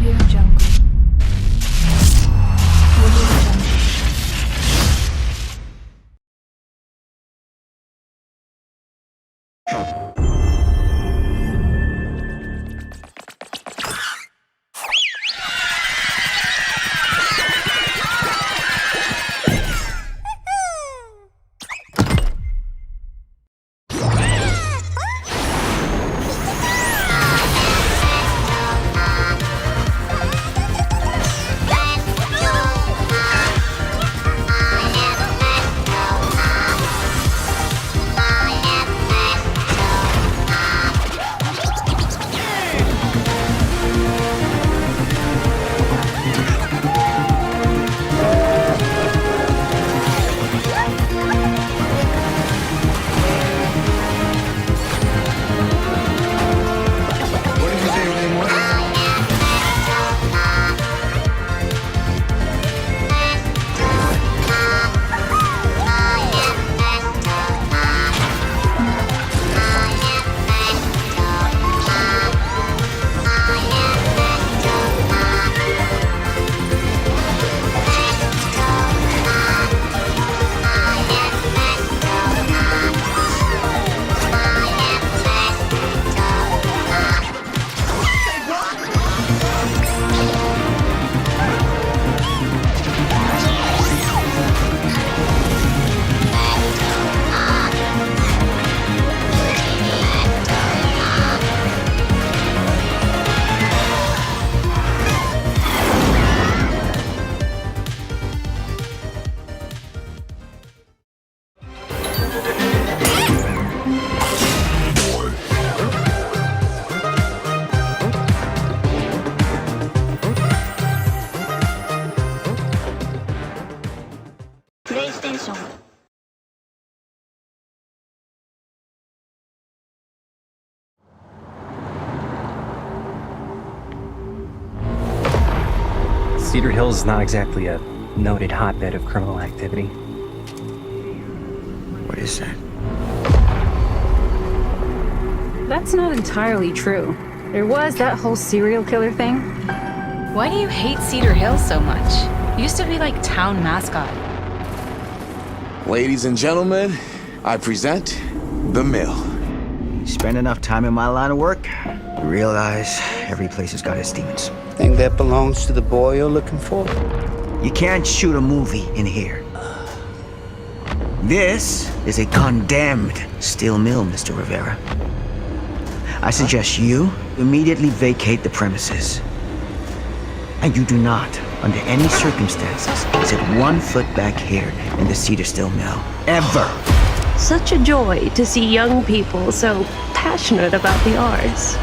Audio Jungle. Audio Jungle. PlayStation. Cedar Hills is not exactly a noted hotbed of criminal activity. What is that? That's not entirely true. There was that whole serial killer thing. Why do you hate Cedar Hills so much? Used to be like town mascot. Ladies and gentlemen, I present The Mill. You spend enough time in my line of work, you realize every place has got its demons. Think that belongs to the boy you're looking for? You can't shoot a movie in here. This is a condemned steel mill, Mr. Rivera. I suggest you immediately vacate the premises. And you do not, under any circumstances, set 1 foot back here in the Cedar Steel Mill. Ever! Such a joy to see young people so passionate about the arts.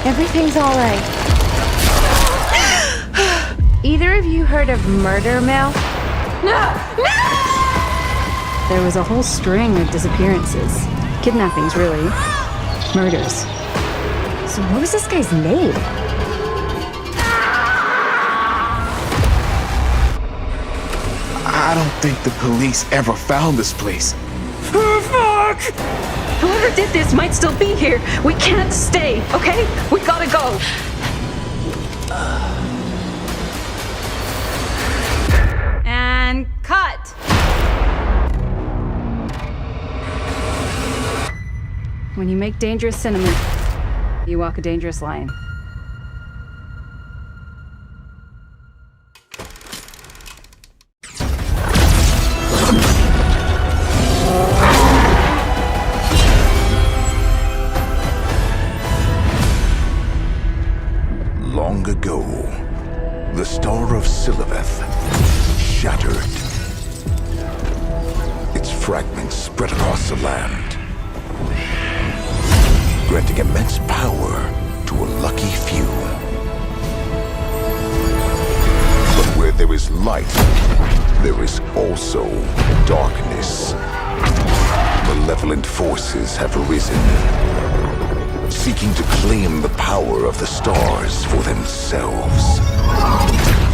Everything's all right. Either of you heard of Murder Mill? No! There was a whole string of disappearances. Kidnappings, really. Murders. So what was this guy's name? I don't think the police ever found this place. Fuck! Whoever did this might still be here. We can't stay, okay? We gotta go. And cut. When you make dangerous cinema, you walk a dangerous line. Long ago, the star of Siliveth shattered. Its fragments spread across the land, granting immense power to a lucky few. But where there is light, there is also darkness. Malevolent forces have arisen, seeking to claim the power of the stars for themselves.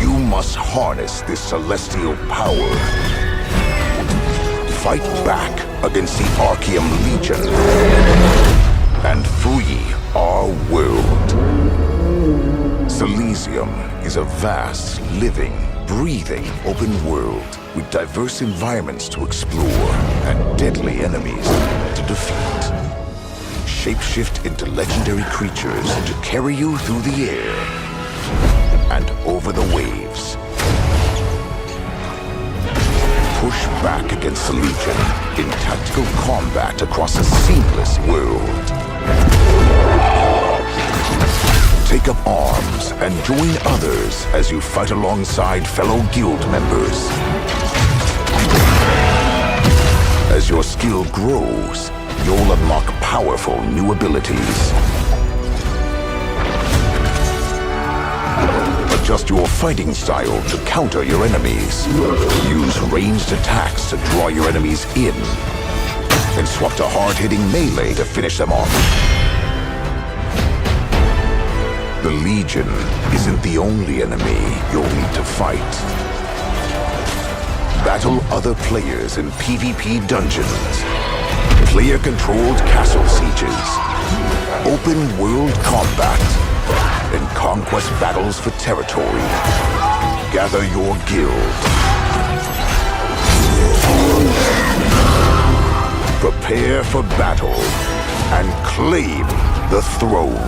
You must harness this celestial power. Fight back against the Archeum Legion and free our world. Elysium is a vast, living, breathing open world with diverse environments to explore and deadly enemies to defeat. Shapeshift into legendary creatures to carry you through the air and over the waves. Push back against the Legion in tactical combat across a seamless world. Take up arms and join others as you fight alongside fellow guild members. As your skill grows, you'll unlock powerful new abilities. Adjust your fighting style to counter your enemies. Use ranged attacks to draw your enemies in. And swap to hard-hitting melee to finish them off. The Legion isn't the only enemy you'll need to fight. Battle other players in PvP dungeons, player-controlled castle sieges, open-world combat, and conquest battles for territory. Gather your guild. Prepare for battle and claim the throne.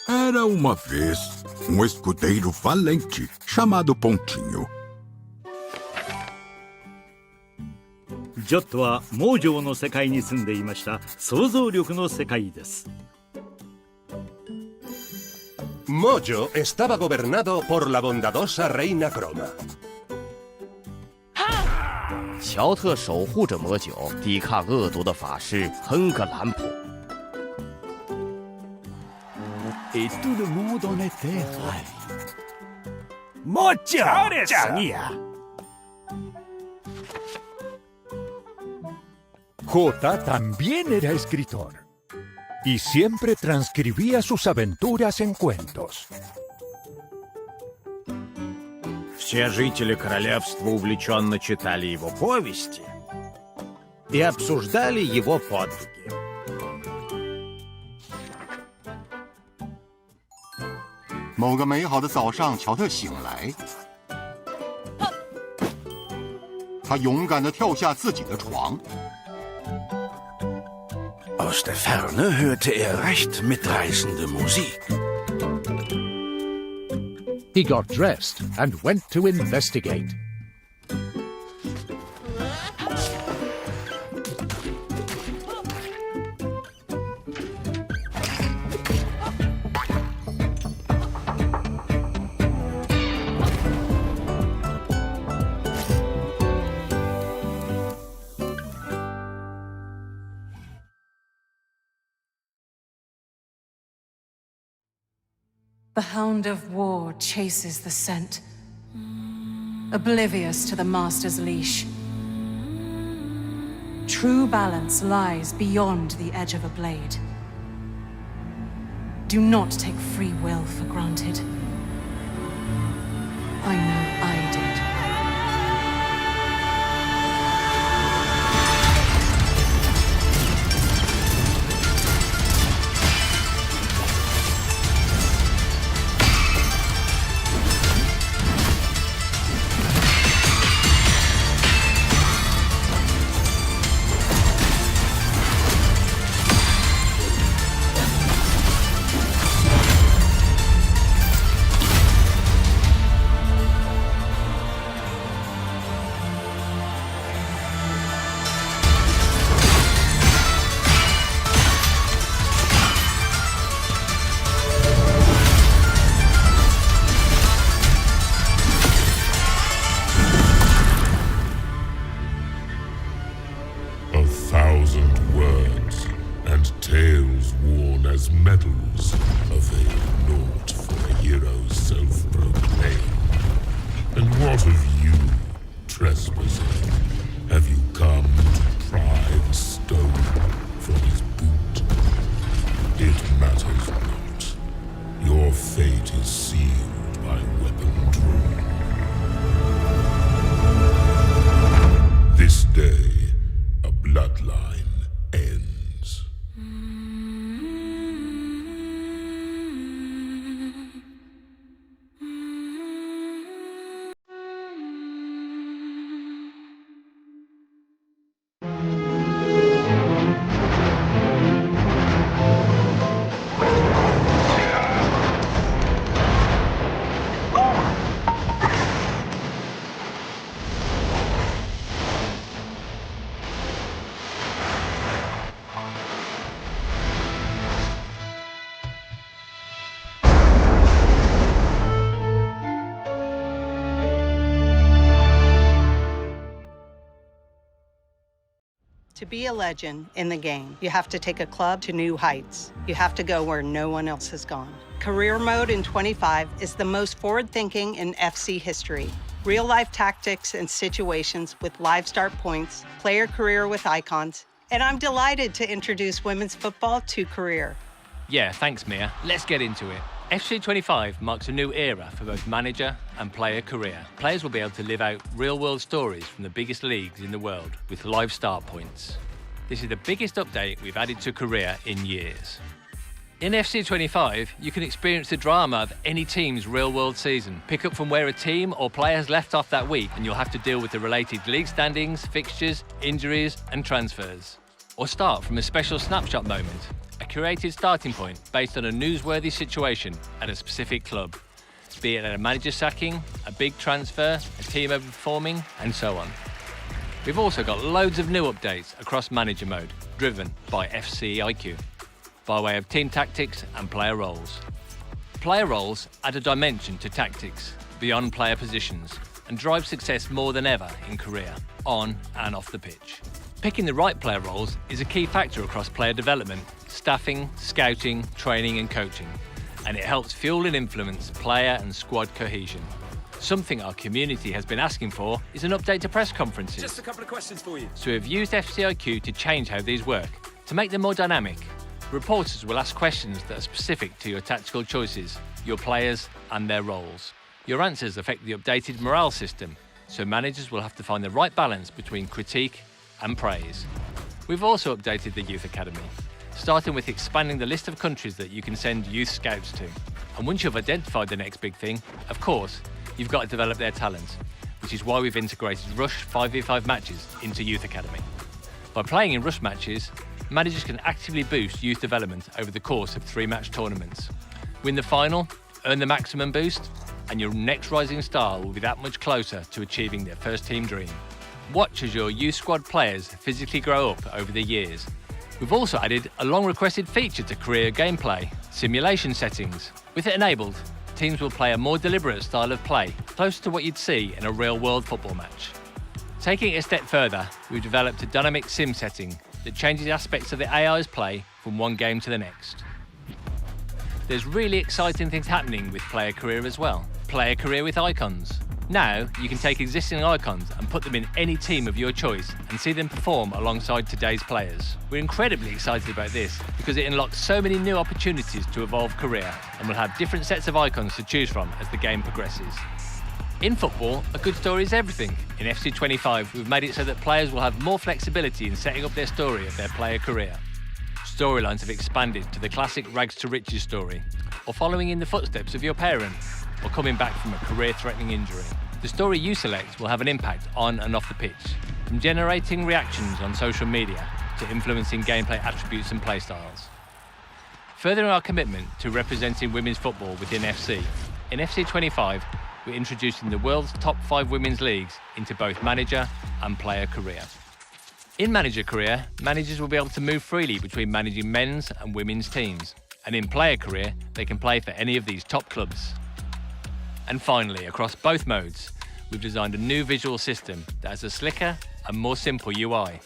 Era uma vez escudeiro valente chamado Pontinho. ジョットは盲城の世界に住んでいました想像力の世界です。Mojo estaba gobernado por la bondadosa reina Croma. 乔特守护着魔九，抵抗恶毒的法师亨格兰普。 Et tout le monde en était ravi. ¡Mucha artesanía! J también era escritor y siempre transcribía sus aventuras en cuentos. Все жители королевства увлеченно читали его повести и обсуждали его подвиги. 某个美好的早上，乔特醒来，他勇敢地跳下自己的床。Aus der Ferne hörte recht mitreißende Musik. He got dressed and went to investigate. The Hound of War chases the scent, oblivious to the Master's leash. True balance lies beyond the edge of a blade. Do not take free will for granted. I know I did. as medals avail naught for a hero self-proclaimed. And what of you, trespasser? Have you come to pry the stone from his boot? It matters not. Your fate is sealed by weapon drawn. This day, a bloodline ends. To be a legend in the game, you have to take a club to new heights. You have to go where no one else has gone. Career Mode in 25 is the most forward-thinking in FC history. Real-life tactics and situations with live start points, player career with icons, and I'm delighted to introduce women's football to Career. Yeah, thanks, Mia. Let's get into it. FC 25 marks a new era for both manager and player career. Players will be able to live out real-world stories from the biggest leagues in the world with live start points. This is the biggest update we've added to career in years. In FC 25, you can experience the drama of any team's real-world season. Pick up from where a team or player has left off that week, and you'll have to deal with the related league standings, fixtures, injuries, and transfers. Or start from a special snapshot moment, a curated starting point based on a newsworthy situation at a specific club, be it a manager sacking, a big transfer, a team overperforming, and so on. We've also got loads of new updates across manager mode, driven by FC IQ, by way of team tactics and player roles. Player roles add a dimension to tactics beyond player positions and drive success more than ever in career, on and off the pitch. Picking the right player roles is a key factor across player development, staffing, scouting, training and coaching, and it helps fuel and influence player and squad cohesion. Something our community has been asking for is an update to press conferences. Just a couple of questions for you. So we've used FCIQ to change how these work, to make them more dynamic. Reporters will ask questions that are specific to your tactical choices, your players and their roles. Your answers affect the updated morale system, so managers will have to find the right balance between critique and praise. We've also updated the Youth Academy, starting with expanding the list of countries that you can send youth scouts to. And once you've identified the next big thing, of course, you've got to develop their talent, which is why we've integrated Rush 5v5 matches into Youth Academy. By playing in Rush matches, managers can actively boost youth development over the course of 3-match tournaments. Win the final, earn the maximum boost, and your next rising star will be that much closer to achieving their first team dream. Watch as your youth squad players physically grow up over the years. We've also added a long-requested feature to career gameplay, simulation settings. With it enabled, teams will play a more deliberate style of play, closer to what you'd see in a real-world football match. Taking it a step further, we've developed a dynamic sim setting that changes aspects of the AI's play from one game to the next. There's really exciting things happening with player career as well. Player career with icons. Now, you can take existing icons and put them in any team of your choice and see them perform alongside today's players. We're incredibly excited about this because it unlocks so many new opportunities to evolve career, and we'll have different sets of icons to choose from as the game progresses. In football, a good story is everything. In FC 25, we've made it so that players will have more flexibility in setting up their story of their player career. Storylines have expanded to the classic rags to riches story, or following in the footsteps of your parents, or coming back from a career-threatening injury. The story you select will have an impact on and off the pitch, from generating reactions on social media to influencing gameplay attributes and playstyles. Furthering our commitment to representing women's football within FC, in FC 25, we're introducing the world's top 5 women's leagues into both manager and player career. In manager career, managers will be able to move freely between managing men's and women's teams, and in player career, they can play for any of these top clubs. And finally, across both modes, we've designed a new visual system that has a slicker and more simple UI,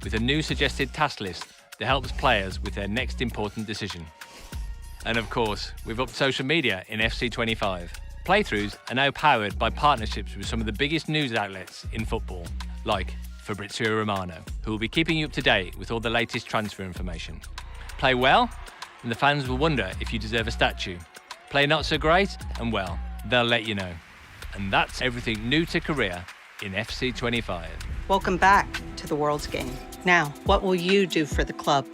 with a new suggested task list that helps players with their next important decision. And of course, we've upped social media in FC25. Playthroughs are now powered by partnerships with some of the biggest news outlets in football, like Fabrizio Romano, who will be keeping you up to date with all the latest transfer information. Play well, and the fans will wonder if you deserve a statue. Play not so great, and well, they'll let you know. And that's everything new to Korea in FC25. Welcome back to the World's Game. Now, what will you do for the club?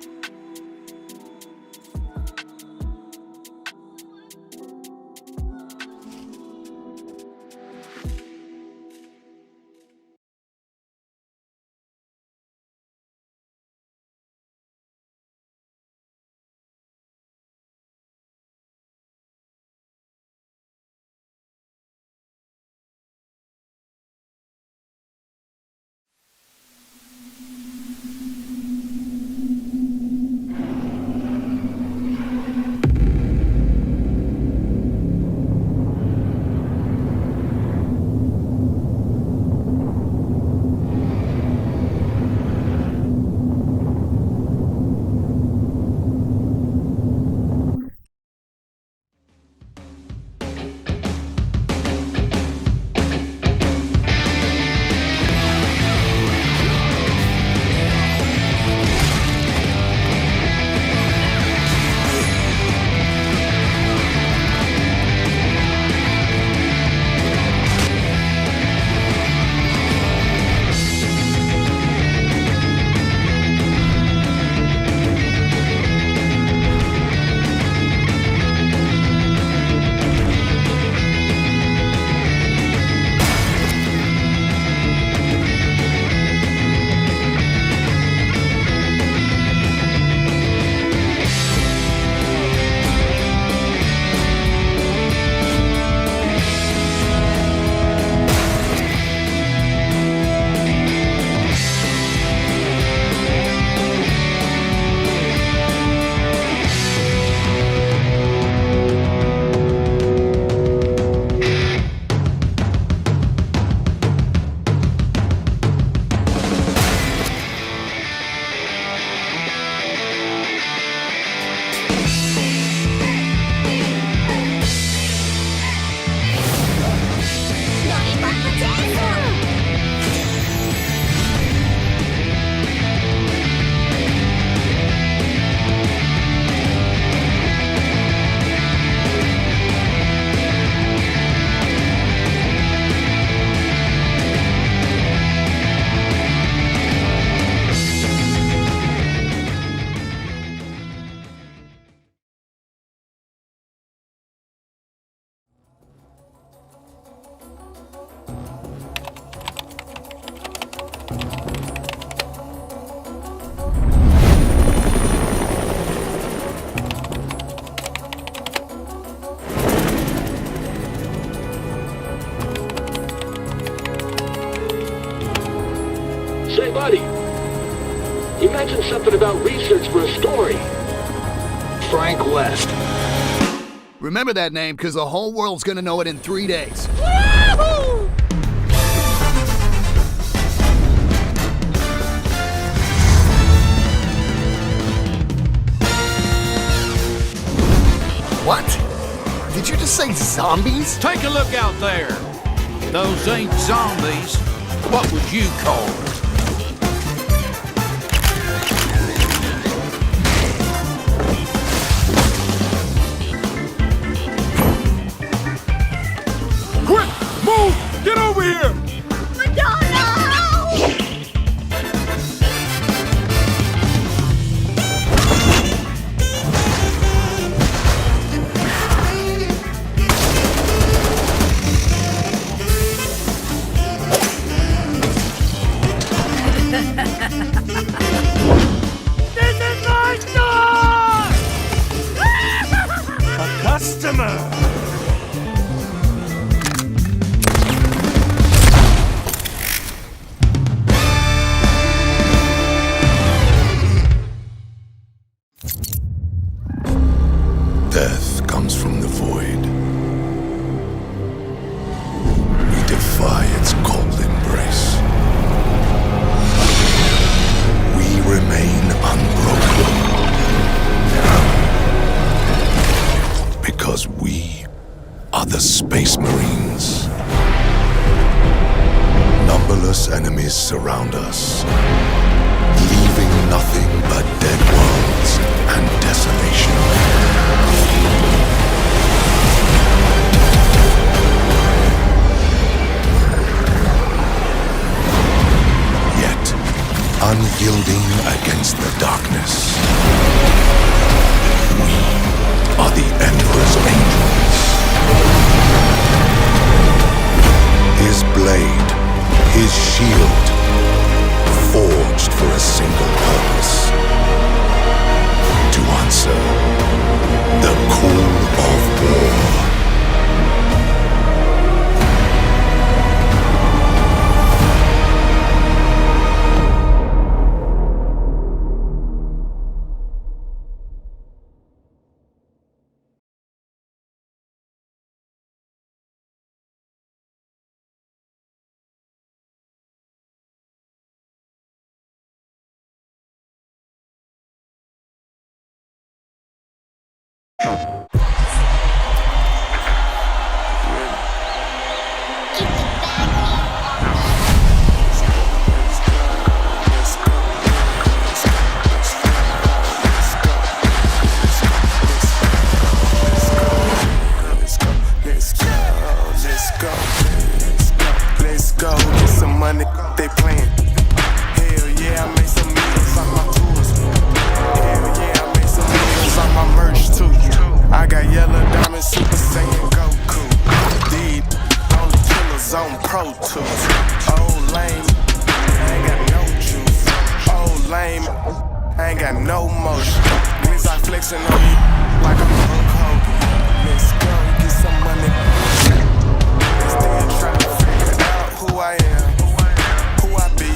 Say, buddy, you mentioned something about research for a story. Frank West. Remember that name, because the whole world's gonna know it in 3 days. Woo-hoo! What? Did you just say zombies? Take a look out there. Those ain't zombies. What would you call them? Quick! Move! Get over here! This is my store! A customer! Death comes from the void. We defy its cold embrace. We remain unbroken. because we are the Space Marines. Numberless enemies surround us, leaving nothing but dead worlds and desolation. Yet, unyielding against the darkness, we are the Emperor's Angels. His blade, his shield, forged for a single purpose: to answer the call of war. Let's go, get some money, they playing. Hell yeah, I made some millions off my tours. Hell yeah, I made some millions off my merch too. I got yellow diamond, Super Saiyan Goku. Deed, only killers on Pro Tools. Old lame, I ain't got no juice. Old lame, I ain't got no motion. Niggas I flexing on you like I'm Hulk Hogan. Let's go, get some money. They still trying to figure out who I am, who I be.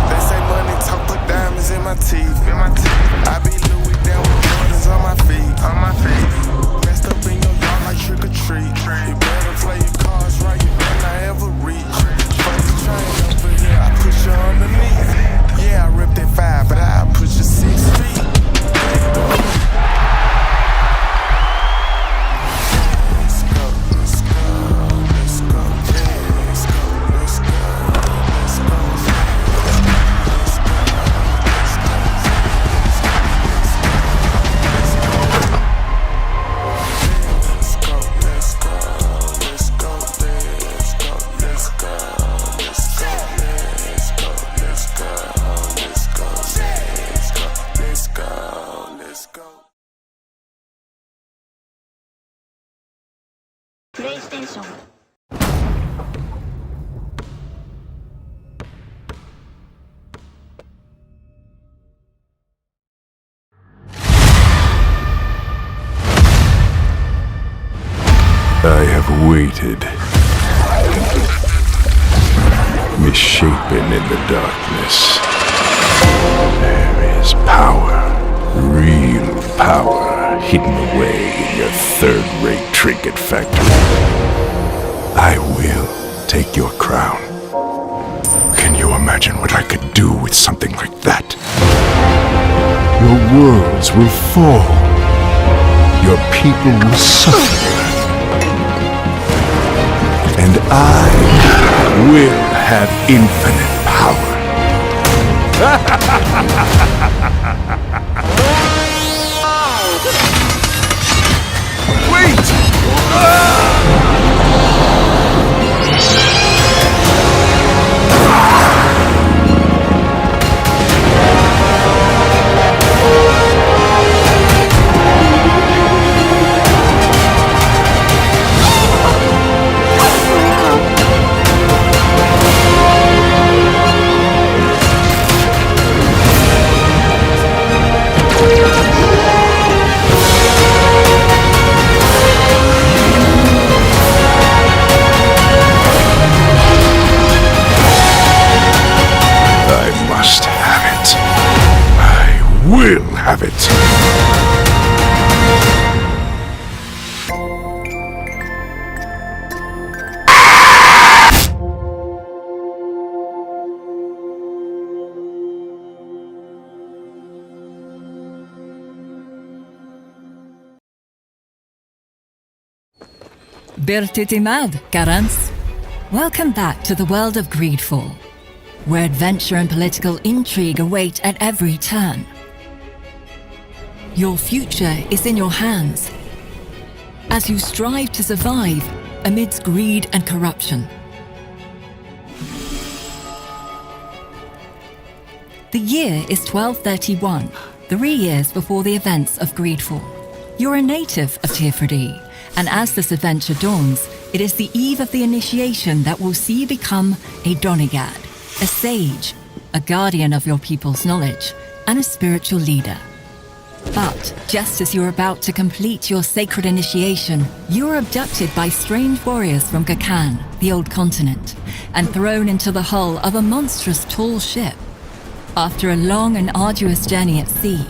They say money talk, put diamonds in my teeth. I be Louis down with Jordans on my feet. Messed up in your yard like trick or treat. You better play your cards right, you better not ever reach. First train over here, I put you underneath. Yeah, I ripped that 5, but I put you 6 feet. PlayStation. I have waited, misshapen in the darkness. There is power, real power, hidden away in your third-rate trinket factory. I will take your crown. Can you imagine what I could do with something like that? Your worlds will fall. Your people will suffer. And I will have infinite power. Will have it. Birtutimad, Garans. Welcome back to the world of Greedfall, where adventure and political intrigue await at every turn. Your future is in your hands as you strive to survive amidst greed and corruption. The year is 1231, 3 years before the events of Greedfall. You're a native of Tirfredi, and as this adventure dawns, it is the eve of the initiation that will see you become a Donigad, a sage, a guardian of your people's knowledge, and a spiritual leader. But just as you're about to complete your sacred initiation, you are abducted by strange warriors from KANO, the old continent, and thrown into the hull of a monstrous tall ship. After a long and arduous journey at sea,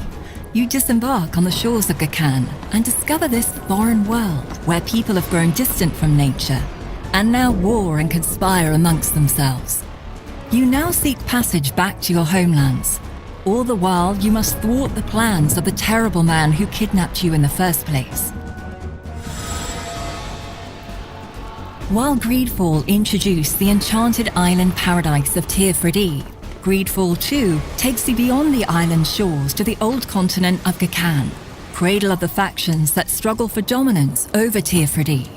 you disembark on the shores of KANO and discover this foreign world where people have grown distant from nature and now war and conspire amongst themselves. You now seek passage back to your homelands. All the while, you must thwart the plans of the terrible man who kidnapped you in the first place. While Greedfall introduced the enchanted island paradise of Tirfredi, Greedfall 2 takes you beyond the island shores to the old continent of KANO, cradle of the factions that struggle for dominance over Tirfredi.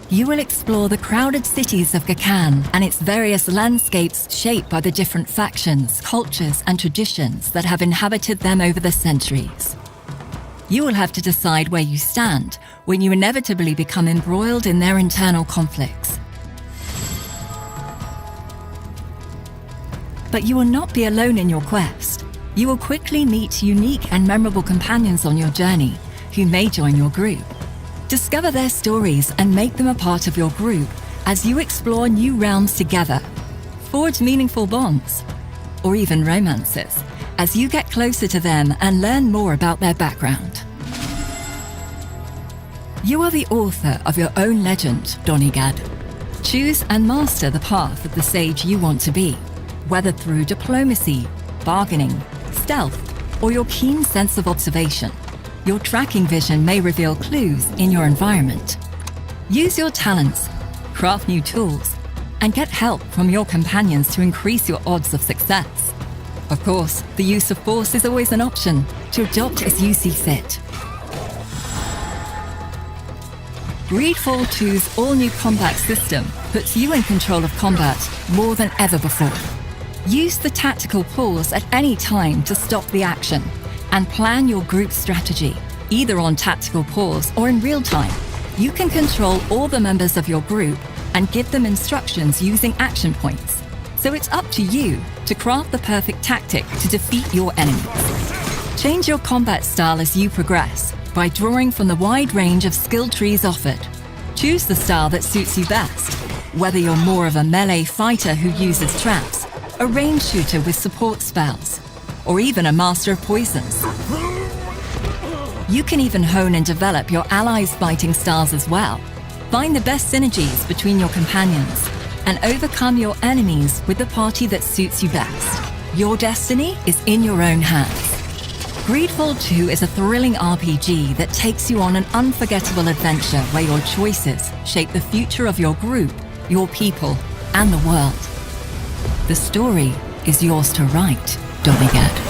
You will explore the crowded cities of KANO and its various landscapes shaped by the different factions, cultures, and traditions that have inhabited them over the centuries. You will have to decide where you stand when you inevitably become embroiled in their internal conflicts. But you will not be alone in your quest. You will quickly meet unique and memorable companions on your journey who may join your group. Discover their stories and make them a part of your group as you explore new realms together. Forge meaningful bonds, or even romances, as you get closer to them and learn more about their background. You are the author of your own legend, Donigad. Choose and master the path of the sage you want to be, whether through diplomacy, bargaining, stealth, or your keen sense of observation. Your tracking vision may reveal clues in your environment. Use your talents, craft new tools, and get help from your companions to increase your odds of success. Of course, the use of force is always an option, to adopt as you see fit. Greedfall 2's all-new combat system puts you in control of combat more than ever before. Use the tactical pause at any time to stop the action and plan your group strategy, either on tactical pause or in real time. You can control all the members of your group and give them instructions using action points. So it's up to you to craft the perfect tactic to defeat your enemies. Change your combat style as you progress by drawing from the wide range of skill trees offered. Choose the style that suits you best, whether you're more of a melee fighter who uses traps, a range shooter with support spells, or even a master of poisons. You can even hone and develop your allies' fighting styles as well. Find the best synergies between your companions and overcome your enemies with the party that suits you best. Your destiny is in your own hands. Greedfall 2 is a thrilling RPG that takes you on an unforgettable adventure where your choices shape the future of your group, your people, and the world. The story is yours to write, Donigad.